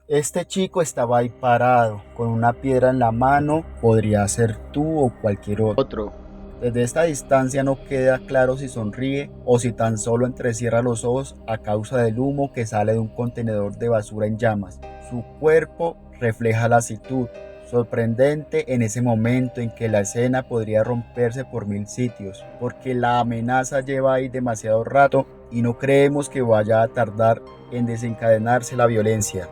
Este chico estaba ahí parado, con una piedra en la mano, podría ser tú o cualquier otro. Desde esta distancia no queda claro si sonríe o si tan solo entrecierra los ojos a causa del humo que sale de un contenedor de basura en llamas. Su cuerpo refleja lasitud, sorprendente en ese momento en que la escena podría romperse por mil sitios, porque la amenaza lleva ahí demasiado rato y no creemos que vaya a tardar en desencadenarse la violencia.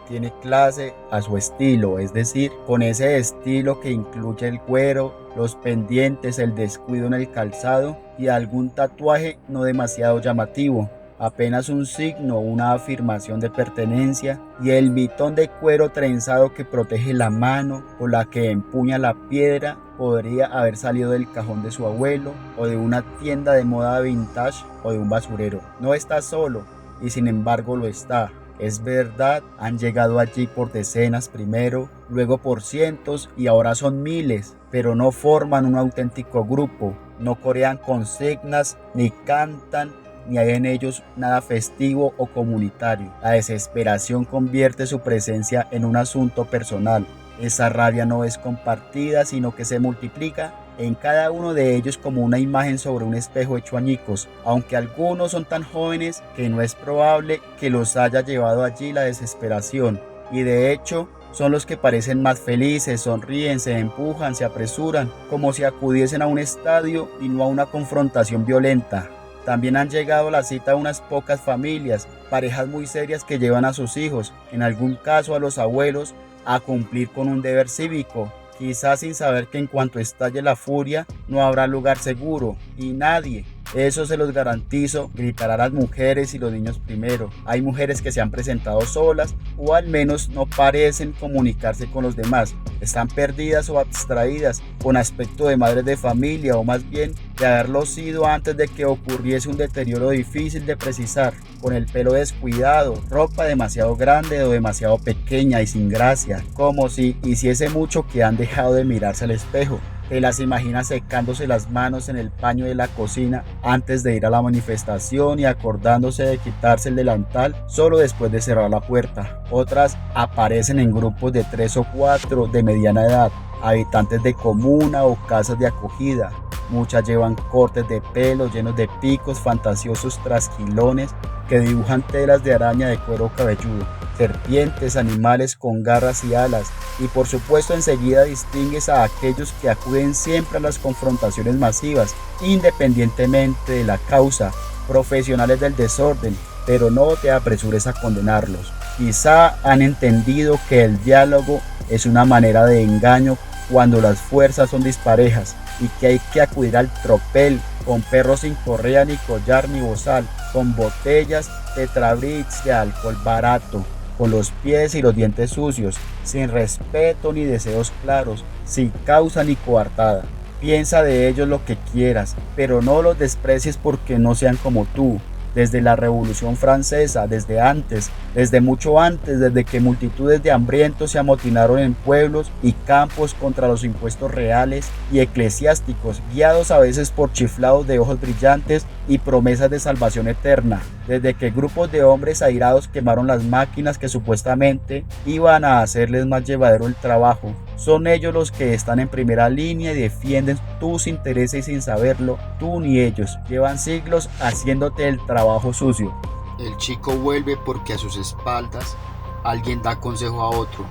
Tiene clase a su estilo, es decir, con ese estilo que incluye el cuero, los pendientes, el descuido en el calzado y algún tatuaje no demasiado llamativo, apenas un signo, una afirmación de pertenencia, y el mitón de cuero trenzado que protege la mano con la que empuña la piedra podría haber salido del cajón de su abuelo o de una tienda de moda vintage o de un basurero. No está solo, y sin embargo lo está. Es verdad, han llegado allí por decenas primero, luego por cientos y ahora son miles, pero no forman un auténtico grupo, no corean consignas, ni cantan, ni hay en ellos nada festivo o comunitario. La desesperación convierte su presencia en un asunto personal. Esa rabia no es compartida, sino que se multiplica en cada uno de ellos como una imagen sobre un espejo hecho añicos, aunque algunos son tan jóvenes que no es probable que los haya llevado allí la desesperación, y de hecho son los que parecen más felices, sonríen, se empujan, se apresuran, como si acudiesen a un estadio y no a una confrontación violenta. También han llegado a la cita unas pocas familias, parejas muy serias que llevan a sus hijos, en algún caso a los abuelos, a cumplir con un deber cívico, quizás sin saber que en cuanto estalle la furia no habrá lugar seguro y nadie, eso se los garantizo, gritará a las mujeres y los niños primero. Hay mujeres que se han presentado solas o al menos no parecen comunicarse con los demás. Están perdidas o abstraídas, con aspecto de madres de familia o más bien de haberlo sido antes de que ocurriese un deterioro difícil de precisar, con el pelo descuidado, ropa demasiado grande o demasiado pequeña y sin gracia, como si hiciese mucho que han dejado de mirarse al espejo. Te las imaginas secándose las manos en el paño de la cocina antes de ir a la manifestación y acordándose de quitarse el delantal solo después de cerrar la puerta. Otras aparecen en grupos de 3 o 4 de mediana edad, habitantes de comuna o casas de acogida. Muchas llevan cortes de pelo llenos de picos fantasiosos trasquilones que dibujan telas de araña de cuero cabelludo, serpientes, animales con garras y alas, y por supuesto enseguida distingues a aquellos que acuden siempre a las confrontaciones masivas, independientemente de la causa, profesionales del desorden, pero no te apresures a condenarlos. Quizá han entendido que el diálogo es una manera de engaño cuando las fuerzas son disparejas y que hay que acudir al tropel con perros sin correa ni collar ni bozal, con botellas tetrabricks de alcohol barato, con los pies y los dientes sucios, sin respeto ni deseos claros, sin causa ni coartada. Piensa de ellos lo que quieras, pero no los desprecies porque no sean como tú. Desde la Revolución Francesa, desde antes, desde mucho antes, desde que multitudes de hambrientos se amotinaron en pueblos y campos contra los impuestos reales y eclesiásticos, guiados a veces por chiflados de ojos brillantes y promesas de salvación eterna, desde que grupos de hombres airados quemaron las máquinas que supuestamente iban a hacerles más llevadero el trabajo. Son ellos los que están en primera línea y defienden tus intereses sin saberlo, tú ni ellos. Llevan siglos haciéndote el trabajo sucio. El chico vuelve porque a sus espaldas alguien da consejo a otro.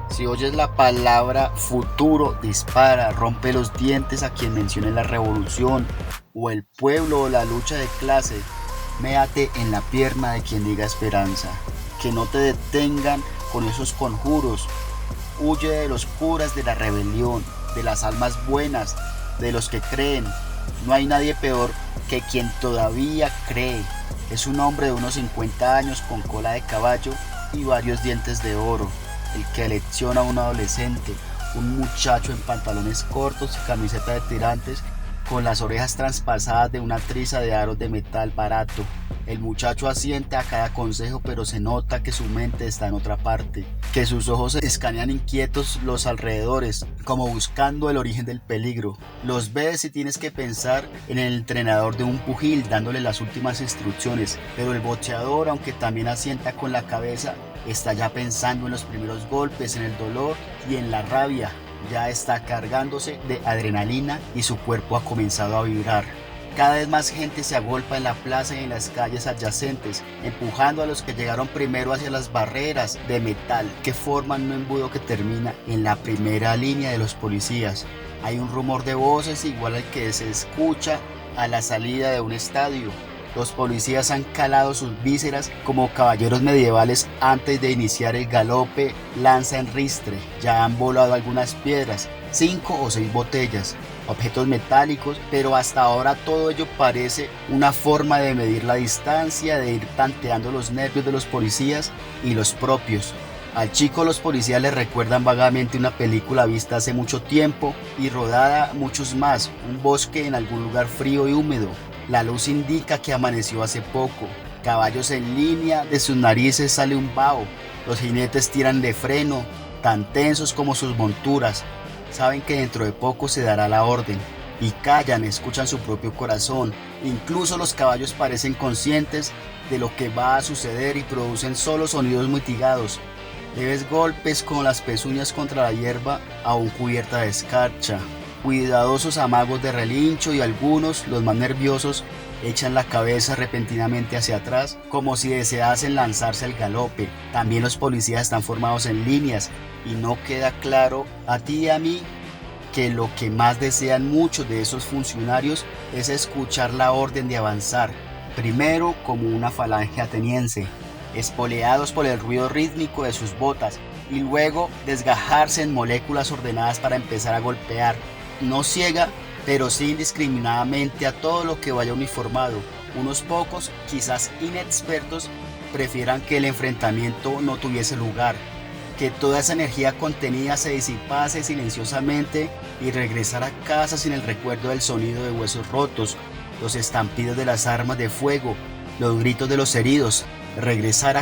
Si oyes la palabra futuro, dispara, rompe los dientes a quien mencione la revolución, o el pueblo o la lucha de clase. Méate en la pierna de quien diga esperanza. Que no te detengan con esos conjuros. Huye de los curas de la rebelión, de las almas buenas, de los que creen. No hay nadie peor que quien todavía cree. Es un hombre de unos 50 años con cola de caballo y varios dientes de oro, el que lecciona a un adolescente, un muchacho en pantalones cortos y camiseta de tirantes con las orejas traspasadas de una triza de aros de metal barato. El muchacho asiente a cada consejo, pero se nota que su mente está en otra parte, que sus ojos escanean inquietos los alrededores, como buscando el origen del peligro. Los ves y tienes que pensar en el entrenador de un pugil dándole las últimas instrucciones, pero el boxeador, aunque también asienta con la cabeza, está ya pensando en los primeros golpes, en el dolor y en la rabia. Ya está cargándose de adrenalina y su cuerpo ha comenzado a vibrar. Cada vez más gente se agolpa en la plaza y en las calles adyacentes, empujando a los que llegaron primero hacia las barreras de metal que forman un embudo que termina en la primera línea de los policías. Hay un rumor de voces igual al que se escucha a la salida de un estadio. Los policías han calado sus vísceras como caballeros medievales antes de iniciar el galope lanza en ristre. Ya han volado algunas piedras, 5 o 6 botellas, objetos metálicos, pero hasta ahora todo ello parece una forma de medir la distancia, de ir tanteando los nervios de los policías y los propios. Al chico los policías le recuerdan vagamente una película vista hace mucho tiempo y rodada muchos más, un bosque en algún lugar frío y húmedo. La luz indica que amaneció hace poco. Caballos en línea, de sus narices sale un vaho. Los jinetes tiran de freno, tan tensos como sus monturas. Saben que dentro de poco se dará la orden. Y callan, escuchan su propio corazón. Incluso los caballos parecen conscientes de lo que va a suceder y producen solo sonidos mitigados. Leves golpes con las pezuñas contra la hierba aún cubierta de escarcha. Cuidadosos amagos de relincho y algunos, los más nerviosos, echan la cabeza repentinamente hacia atrás como si deseasen lanzarse al galope. También los policías están formados en líneas y no queda claro a ti y a mí que lo que más desean muchos de esos funcionarios es escuchar la orden de avanzar, primero como una falange ateniense, espoleados por el ruido rítmico de sus botas y luego desgajarse en moléculas ordenadas para empezar a golpear. No ciega, pero sí indiscriminadamente a todo lo que vaya uniformado. Unos pocos, quizás inexpertos, prefieran que el enfrentamiento no tuviese lugar, que toda esa energía contenida se disipase silenciosamente y regresar a casa sin el recuerdo del sonido de huesos rotos, los estampidos de las armas de fuego, los gritos de los heridos, regresar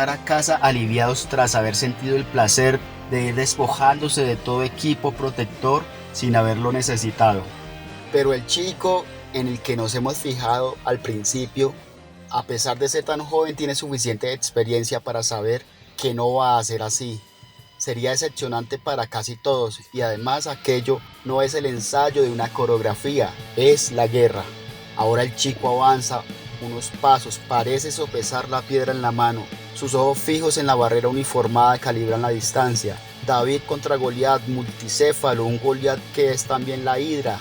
a casa aliviados tras haber sentido el placer de ir despojándose de todo equipo protector sin haberlo necesitado. Pero el chico en el que nos hemos fijado al principio, a pesar de ser tan joven, tiene suficiente experiencia para saber que no va a ser así. Sería decepcionante para casi todos y además aquello no es el ensayo de una coreografía, es la guerra. Ahora el chico avanza unos pasos, parece sopesar la piedra en la mano. Sus ojos fijos en la barrera uniformada calibran la distancia. David contra Goliat, multicéfalo, un Goliat que es también la hidra.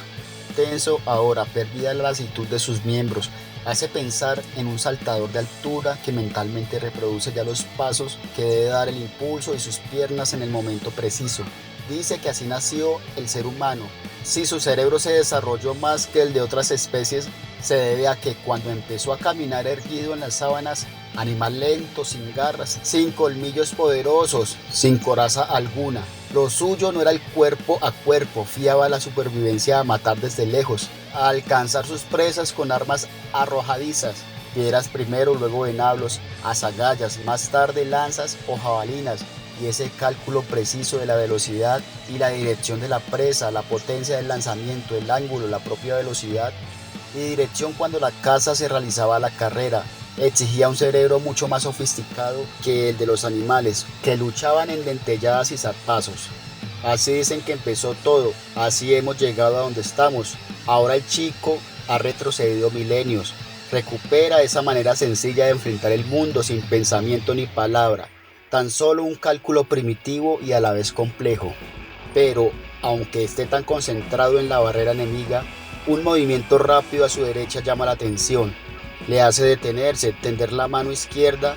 Tenso ahora, perdida la lasitud de sus miembros, hace pensar en un saltador de altura que mentalmente reproduce ya los pasos que debe dar el impulso y sus piernas en el momento preciso. Dice que así nació el ser humano. Si su cerebro se desarrolló más que el de otras especies, se debe a que cuando empezó a caminar erguido en las sábanas, animal lento, sin garras, sin colmillos poderosos, sin coraza alguna. Lo suyo no era el cuerpo a cuerpo, fiaba a la supervivencia a matar desde lejos, a alcanzar sus presas con armas arrojadizas, piedras primero, luego venablos, azagallas, más tarde lanzas o jabalinas, y ese cálculo preciso de la velocidad y la dirección de la presa, la potencia del lanzamiento, el ángulo, la propia velocidad y dirección cuando la caza se realizaba a la carrera, exigía un cerebro mucho más sofisticado que el de los animales, que luchaban en dentelladas y zarpazos. Así dicen que empezó todo, así hemos llegado a donde estamos. Ahora el chico ha retrocedido milenios, recupera esa manera sencilla de enfrentar el mundo sin pensamiento ni palabra, tan solo un cálculo primitivo y a la vez complejo. Pero, aunque esté tan concentrado en la barrera enemiga, un movimiento rápido a su derecha llama la atención. Le hace detenerse, tender la mano izquierda,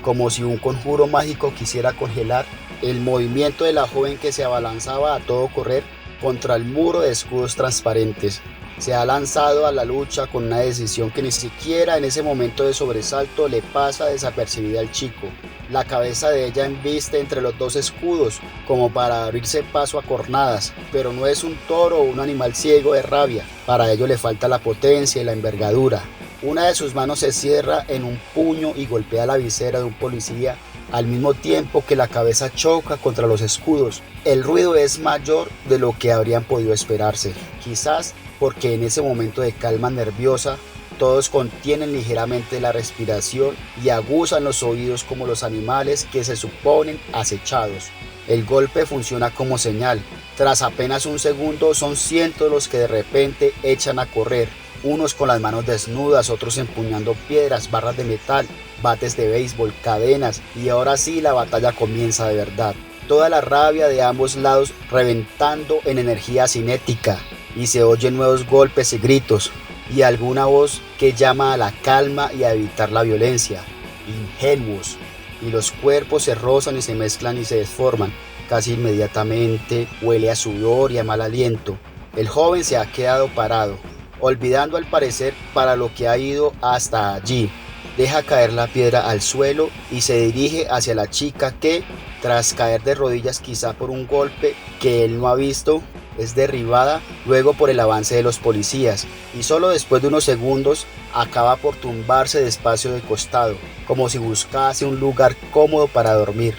como si un conjuro mágico quisiera congelar el movimiento de la joven que se abalanzaba a todo correr contra el muro de escudos transparentes. Se ha lanzado a la lucha con una decisión que ni siquiera en ese momento de sobresalto le pasa desapercibida al chico. La cabeza de ella embiste entre los dos escudos, como para abrirse paso a cornadas, pero no es un toro o un animal ciego de rabia. Para ello le falta la potencia y la envergadura. Una de sus manos se cierra en un puño y golpea la visera de un policía, al mismo tiempo que la cabeza choca contra los escudos. El ruido es mayor de lo que habrían podido esperarse, quizás porque en ese momento de calma nerviosa todos contienen ligeramente la respiración y aguzan los oídos como los animales que se suponen acechados. El golpe funciona como señal. Tras apenas un segundo son cientos los que de repente echan a correr, unos con las manos desnudas, otros empuñando piedras, barras de metal, bates de béisbol, cadenas, y ahora sí la batalla comienza de verdad. Toda la rabia de ambos lados reventando en energía cinética, y se oyen nuevos golpes y gritos, y alguna voz que llama a la calma y a evitar la violencia. Ingenuos. Y los cuerpos se rozan y se mezclan y se desforman. Casi inmediatamente huele a sudor y a mal aliento. El joven se ha quedado parado, olvidando al parecer para lo que ha ido hasta allí. Deja caer la piedra al suelo y se dirige hacia la chica que, tras caer de rodillas quizá por un golpe que él no ha visto, es derribada luego por el avance de los policías, y solo después de unos segundos acaba por tumbarse despacio de costado, como si buscase un lugar cómodo para dormir.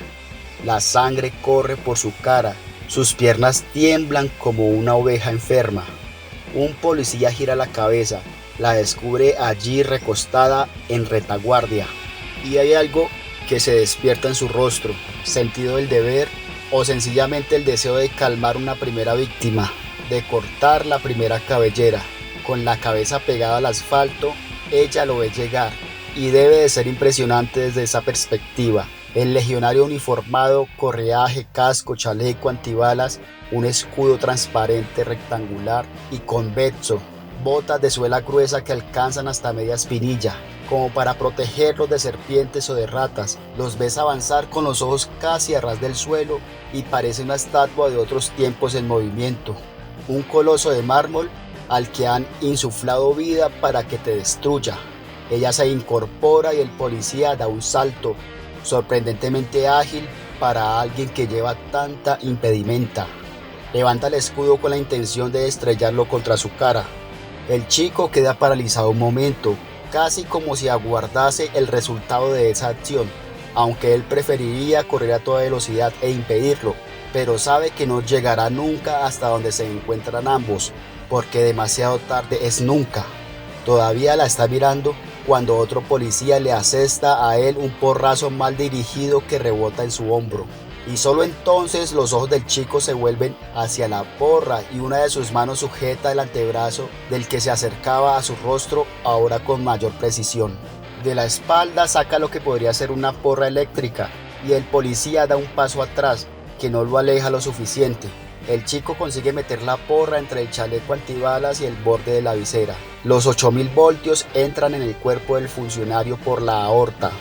La sangre corre por su cara, sus piernas tiemblan como una oveja enferma. Un policía gira la cabeza, la descubre allí recostada en retaguardia, y hay algo que se despierta en su rostro, sentido del deber o sencillamente el deseo de calmar una primera víctima, de cortar la primera cabellera. Con la cabeza pegada al asfalto, ella lo ve llegar, y debe de ser impresionante desde esa perspectiva. El legionario uniformado, correaje, casco, chaleco, antibalas, un escudo transparente rectangular y convexo, botas de suela gruesa que alcanzan hasta media espinilla, como para protegerlos de serpientes o de ratas. Los ves avanzar con los ojos casi a ras del suelo y parece una estatua de otros tiempos en movimiento, un coloso de mármol al que han insuflado vida para que te destruya. Ella se incorpora y el policía da un salto, sorprendentemente ágil para alguien que lleva tanta impedimenta. Levanta el escudo con la intención de estrellarlo contra su cara. El chico queda paralizado un momento, casi como si aguardase el resultado de esa acción, aunque él preferiría correr a toda velocidad e impedirlo, pero sabe que no llegará nunca hasta donde se encuentran ambos, porque demasiado tarde es nunca. Todavía la está mirando cuando otro policía le asesta a él un porrazo mal dirigido que rebota en su hombro. Y solo entonces los ojos del chico se vuelven hacia la porra y una de sus manos sujeta el antebrazo del que se acercaba a su rostro, ahora con mayor precisión. De la espalda saca lo que podría ser una porra eléctrica y el policía da un paso atrás que no lo aleja lo suficiente. El chico consigue meter la porra entre el chaleco antibalas y el borde de la visera. Los 8000 voltios entran en el cuerpo del funcionario por la aorta.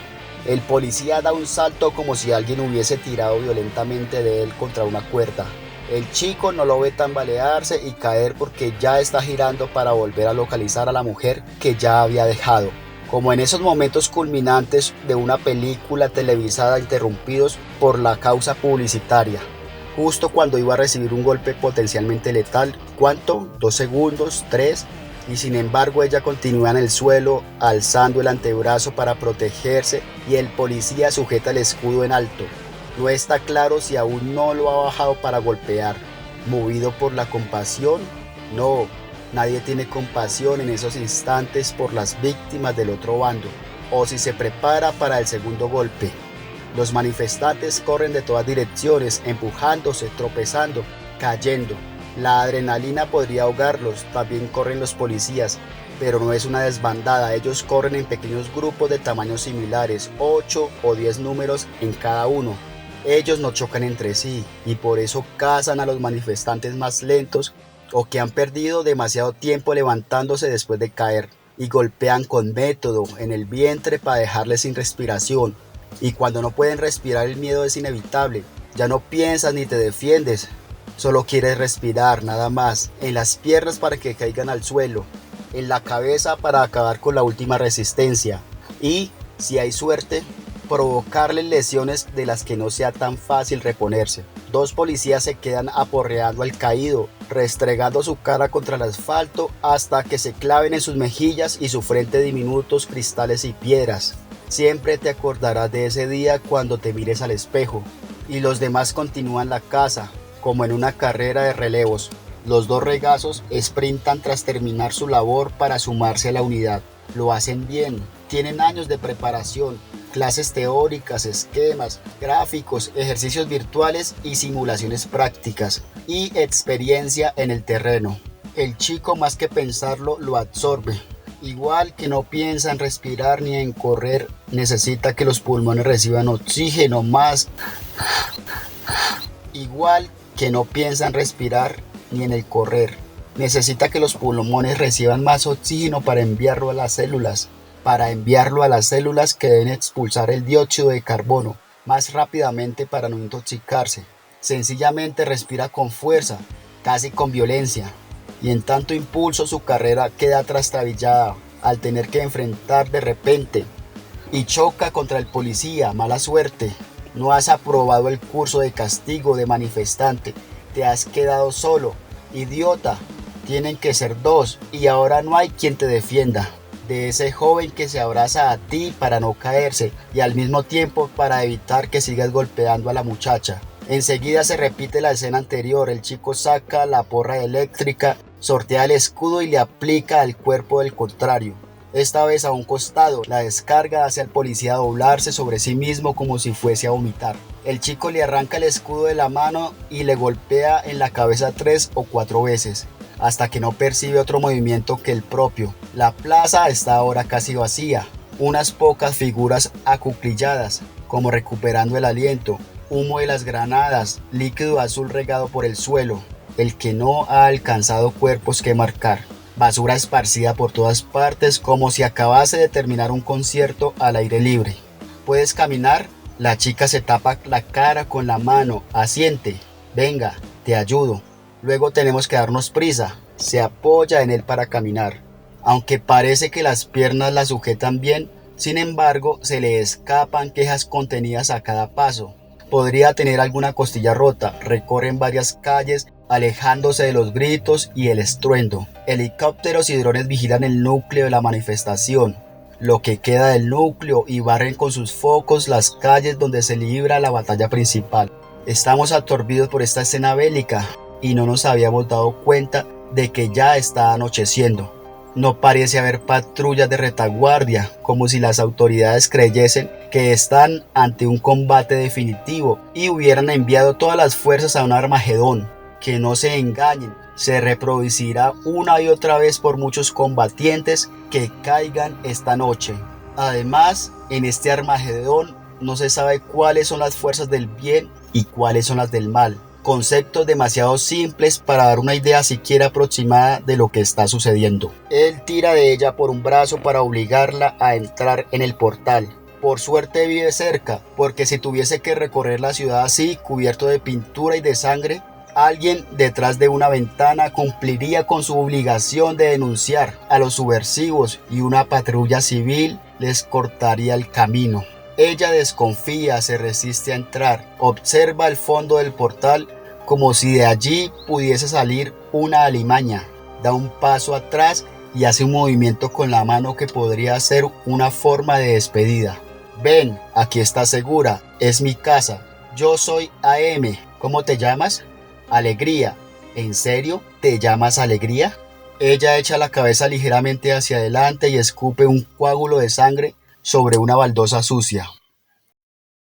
El policía da un salto como si alguien hubiese tirado violentamente de él contra una cuerda. El chico no lo ve tambalearse y caer porque ya está girando para volver a localizar a la mujer que ya había dejado. Como en esos momentos culminantes de una película televisada interrumpidos por la causa publicitaria. Justo cuando iba a recibir un golpe potencialmente letal. ¿Cuánto? ¿2 segundos? ¿3? Y sin embargo ella continúa en el suelo, alzando el antebrazo para protegerse y el policía sujeta el escudo en alto. No está claro si aún no lo ha bajado para golpear. ¿Movido por la compasión? No, nadie tiene compasión en esos instantes por las víctimas del otro bando, o si se prepara para el segundo golpe. Los manifestantes corren de todas direcciones, empujándose, tropezando, cayendo. La adrenalina podría ahogarlos, también corren los policías, pero no es una desbandada, ellos corren en pequeños grupos de tamaños similares, 8 o 10 números en cada uno. Ellos no chocan entre sí y por eso cazan a los manifestantes más lentos o que han perdido demasiado tiempo levantándose después de caer y golpean con método en el vientre para dejarles sin respiración. Y cuando no pueden respirar el miedo es inevitable, ya no piensas ni te defiendes. Solo quieres respirar, nada más. En las piernas para que caigan al suelo. En la cabeza para acabar con la última resistencia. Y, si hay suerte, provocarle lesiones de las que no sea tan fácil reponerse. 2 policías se quedan aporreando al caído, restregando su cara contra el asfalto hasta que se claven en sus mejillas y su frente diminutos cristales y piedras. Siempre te acordarás de ese día cuando te mires al espejo. Y los demás continúan la caza, como en una carrera de relevos. Los 2 regazos sprintan tras terminar su labor para sumarse a la unidad. Lo hacen bien, tienen años de preparación, clases teóricas, esquemas, gráficos, ejercicios virtuales y simulaciones prácticas, y experiencia en el terreno. El chico, más que pensarlo, lo absorbe. Igual que no piensa en respirar ni en correr, necesita que los pulmones reciban oxígeno más. Igual que no piensa en respirar ni en el correr, necesita que los pulmones reciban más oxígeno para enviarlo a las células. Que deben expulsar el dióxido de carbono más rápidamente para no intoxicarse. Sencillamente respira con fuerza, casi con violencia, y en tanto impulso su carrera queda trastabillada al tener que enfrentar de repente y choca contra el policía. Mala suerte, no has aprobado el curso de castigo de manifestante, te has quedado solo, idiota, tienen que ser 2 y ahora no hay quien te defienda. De ese joven que se abraza a ti para no caerse y al mismo tiempo para evitar que sigas golpeando a la muchacha. Enseguida se repite la escena anterior, el chico saca la porra eléctrica, sortea el escudo y le aplica al cuerpo del contrario. Esta vez a un costado, la descarga hace al policía doblarse sobre sí mismo como si fuese a vomitar. El chico le arranca el escudo de la mano y le golpea en la cabeza 3 o 4 veces. Hasta que no percibe otro movimiento que el propio. La plaza está ahora casi vacía, unas pocas figuras acuclilladas, como recuperando el aliento, humo de las granadas, líquido azul regado por el suelo, el que no ha alcanzado cuerpos que marcar, basura esparcida por todas partes como si acabase de terminar un concierto al aire libre. ¿Puedes caminar? La chica se tapa la cara con la mano, asiente, venga, te ayudo. Luego tenemos que darnos prisa. Se apoya en él para caminar. Aunque parece que las piernas la sujetan bien, sin embargo, se le escapan quejas contenidas a cada paso. Podría tener alguna costilla rota. Recorren varias calles, alejándose de los gritos y el estruendo. Helicópteros y drones vigilan el núcleo de la manifestación, lo que queda del núcleo, y barren con sus focos las calles donde se libra la batalla principal. Estamos absorbidos por esta escena bélica y no nos habíamos dado cuenta de que ya está anocheciendo. No parece haber patrullas de retaguardia, como si las autoridades creyesen que están ante un combate definitivo y hubieran enviado todas las fuerzas a un Armagedón. Que no se engañen, se reproducirá una y otra vez por muchos combatientes que caigan esta noche. Además, en este Armagedón no se sabe cuáles son las fuerzas del bien y cuáles son las del mal. Conceptos demasiado simples para dar una idea siquiera aproximada de lo que está sucediendo. Él tira de ella por un brazo para obligarla a entrar en el portal. Por suerte vive cerca, porque si tuviese que recorrer la ciudad así, cubierto de pintura y de sangre, alguien detrás de una ventana cumpliría con su obligación de denunciar a los subversivos y una patrulla civil les cortaría el camino. Ella desconfía, se resiste a entrar, observa el fondo del portal como si de allí pudiese salir una alimaña. Da un paso atrás y hace un movimiento con la mano que podría ser una forma de despedida. Ven, aquí estás segura, es mi casa. Yo soy AM. ¿Cómo te llamas? Alegría. ¿En serio? ¿Te llamas Alegría? Ella echa la cabeza ligeramente hacia adelante y escupe un coágulo de sangre sobre una baldosa sucia.